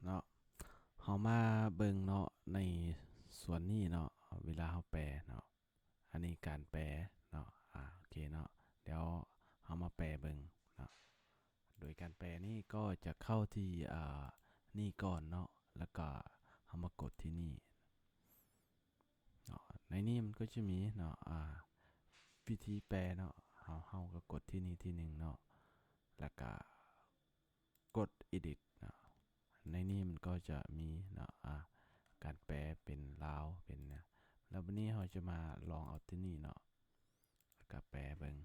เนาะเฮามาเบิ่งเนาะในส่วนนี้เนาะเวลาเฮาแปลเนาะอันนี้การแปลเนาะโอเคเนาะเดี๋ยวเฮามาแปลเบิ่งเนาะโดยการแปลนี่ก็จะเข้าที่นี่ก่อนเนาะแล้วก็เฮามากดที่นี่เนาะในนี้มันก็จะมีเนาะวิธีแปลเนาะเฮาก็กดที่นี่ที่หนึ่งเนาะแล้วก็กด edit เนาะในนี้มันก็จะมีเนาะการแปลเป็นลาวเป็นนะแล้ววันนี้เราจะมาลองเอาที่นี่เนาะแล้วก็แปลเบิ่ง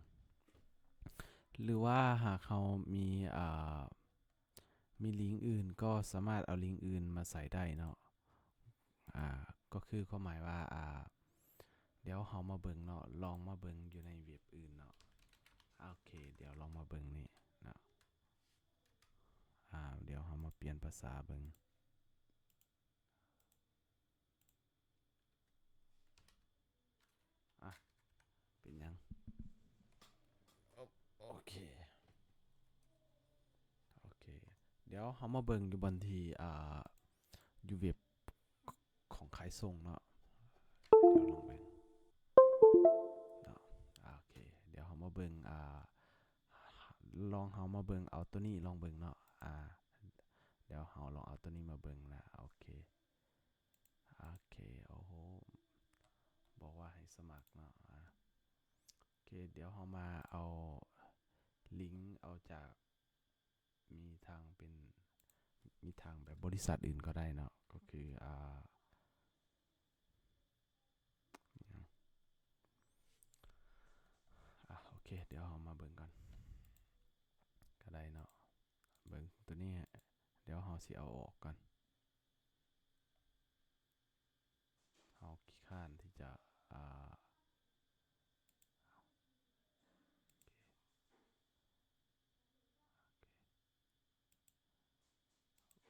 หรือว่าหากเขามีมีลิงก์อื่นก็สามารถเอาลิงก์อื่นมาใส่ได้เนาะก็คือความหมายว่าเดี๋ยวเรามาเบิ่งเนาะลองมาเบิ่งอยู่ในเว็บอื่นเนาะโอเคเดี๋ยวลองมาเบิ่งนี่เนาะเดี๋ยวเรามาเปลี่ยนภาษาเบิ่งเป็นยังโอเคเดี๋ยวเรามาเบิ่งอยู่บนที่อยู่เว็บของขายส่งเนาะเดี๋ยวลองเบิ่งเนาะโอเคเดี๋ยวเรามาเบิ่งลองเรามาเบิ่งเอาตัวนี้ลองเบิ่งเนาะเดี๋ยวเราลองเอาตัวนี้มาเบิ่งนะโอเคโอ้โหบอกว่าให้สมัครเนาะโอเคเดี๋ยวเรามาเอาลิงก์เอาจากมีทางเป็นมีทางแบบบริษัทอื่นก็ได้เนาะก็คือโอเคเดี๋ยวเรามาเบิ่งก่อนก็ได้เนาะเบิ่งตัวนี้เดี๋ยวเราสิเอาออกก่อนเราขี้ข้านที่จะโ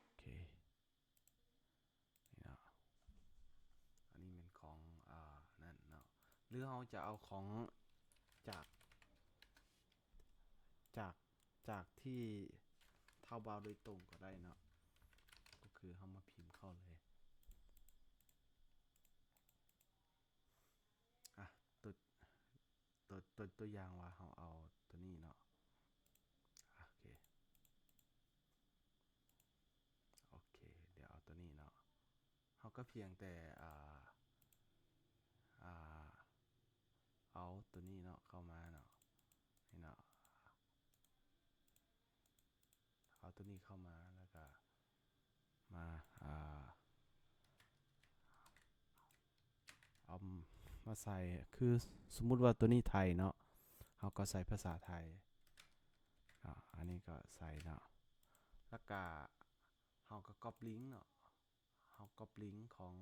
อเคนี่เนาะอันนี้เป็นของนั่นเนาะหรือเราจะเอาของจากจากจากที่เท่าบาวโดยตรงก็ได้เนาะก็คือเรามาพิมพ์เข้าเลยตัวตัวอย่างว่าเราเอาตัวนี้เนาะโอเคเดี๋ยวเอาตัวนี้เนาะเราก็เพียงแต่อ่าเอาตัวนี้เนาะเข้ามาเนาะนี่เนาะเอาตัวนี้เข้ามาแล้วก็มาเอามาใส่คือสมมุติว่าตัวนี้ไทยเนาะเราก็ใส่ภาษาไทยอันนี้ก็ใส่เนาะแล้วก็เราก็ก๊อปลิงก์เนาะเราก๊อปลิงก์ของ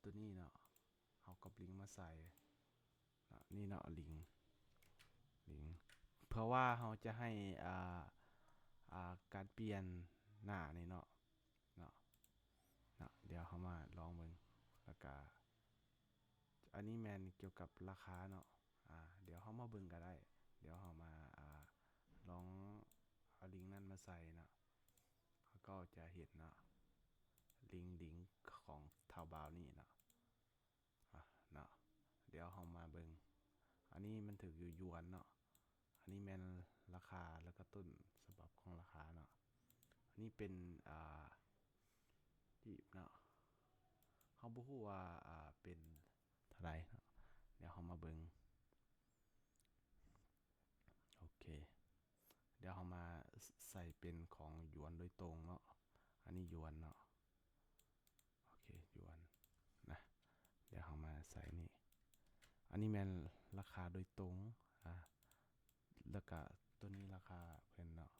ตัวนี้เนาะเราก๊อปลิงก์มาใส่นี่เนาะลิงก์เพราะว่าเราจะให้การเปลี่ยนหน้านี่เนาะเดี๋ยวเรามาลองเบิ่งแล้วก็อันนี้แมนเกี่ยวกับราคาเนาะเดี๋ยวเรามาเบิ่งก็ได้เดี๋ยวเรามาลองเอาลิงก์นั้นมาใส่เนาะแล้วก็จะเห็นเนาะลิงก์ของทาวบาวนี่เนาะเนาะเดี๋ยวเรามาเบิ่งอันนี้มันถืออยู่ยวนเนาะอันนี้แมนราคาแล้วก็ต้นฉบับของราคาเนาะอันนี้เป็นที่เนาะเขาบ่ฮู้ว่าเป็นเท่าไหร่เนาะเดี๋ยวเรามาเบิ่งโอเคเดี๋ยวเรามาใส่เป็นของหยวนโดยตรงเนาะอันนี้หยวนเนาะโอเคหยวนนะเดี๋ยวเรามาใส่นี่อันนี้แม่นราคาโดยตรงแล้วก็ตัวนี้ราคาเพิ่นเนาะ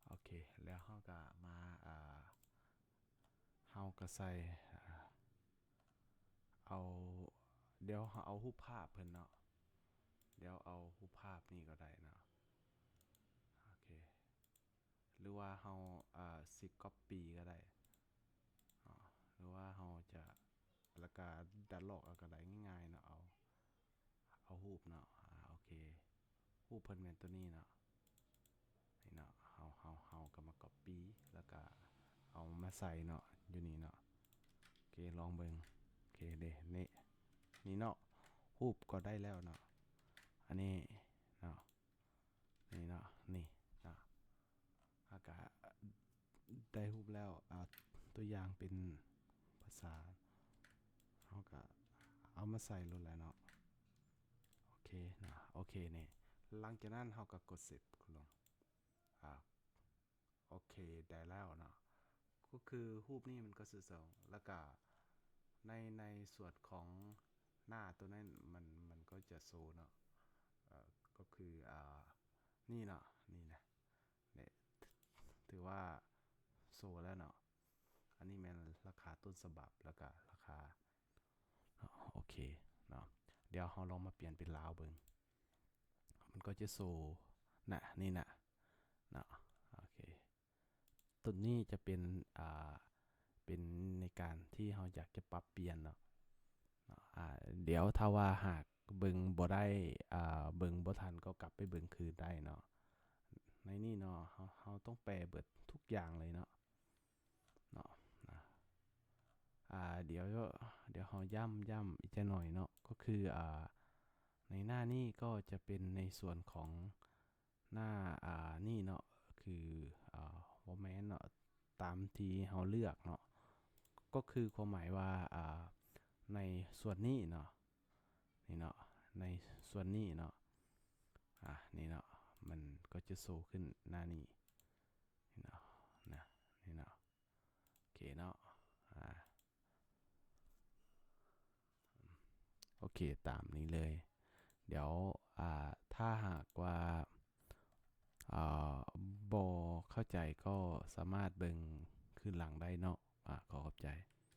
โอเคแล้วเราก็มาเราก็ใส่เอาเดี๋ยวเราเอารูปภาพเพิ่นเนาะเดี๋ยวเอารูปภาพนี่ก็ได้เนาะโอเคหรือว่าเราสิ copy ก็ได้หรือว่าเราจะแล้วก็ดัดลอกเอาก็ได้ง่ายๆเนาะเอารูปเนาะโอเครูปเพิ่นแม่นตัวนี้เนาะนี่เนาะเฮาก็มา copy ใส่เนาะอยู่นี่เนาะโอเคลองเบิ่งโอเคเด้นี่เนาะรูปก็ได้แล้วเนาะอันนี้เนาะนี่เนาะนี่เนาะอากาได้รูปแล้วตัวอย่างเป็นภาษาเขาก็เอามาใส่ลงแล้วเนาะโอเคนะโอเคนี่หลังจากนั้นเขาก็กดเสร็จคุณลงโอเคได้แล้วเนาะก็คือรูปนี้มันก็สื่อสารแล้วก็ในส่วนของหน้าตัวนั้นมันก็จะโซเนาะก็คือนี่เนาะนี่นะเนี่ยถือว่าโซแล้วเนาะอันนี้แมันราคาต้นฉบับแล้วก็ราคาโอเคเนาะเดี๋ยวเราลองมาเปลี่ยนเป็นลาวเบิ่งมันก็จะโซน่ะนี่น่ะเนาะโอเคตัวนี้จะเป็นเป็นในการที่เราอยากจะปรับเปลี่ยนเนาะเดี๋ยวถ้าว่าหากเบิ่งบ่ได้เบิ่งบ่ทันก็กลับไปเบิ่งคืนได้เนาะในนี่เนาะเราต้องแปลเบิดทุกอย่างเลยเนาะนะเดี๋ยวเราย้ำอีกจะหน่อยเนาะก็คือในหน้านี้ก็จะเป็นในส่วนของหน้านี่เนาะคือบ่แม่นเนาะตามที่เราเลือกเนาะก็คือความหมายว่าในส่วนนี้เนาะนี่เนาะในส่วนนี้เนาะนี่เนาะมันก็จะโซขึ้นหน้านี้นี่เนาะนี่เนาะโอเคเนาะโอเคตามนี้เลยเดี๋ยวถ้าหากว่าบ่เข้าใจก็สามารถเบิ่งคืนหลังได้เนาะขอขอบใจ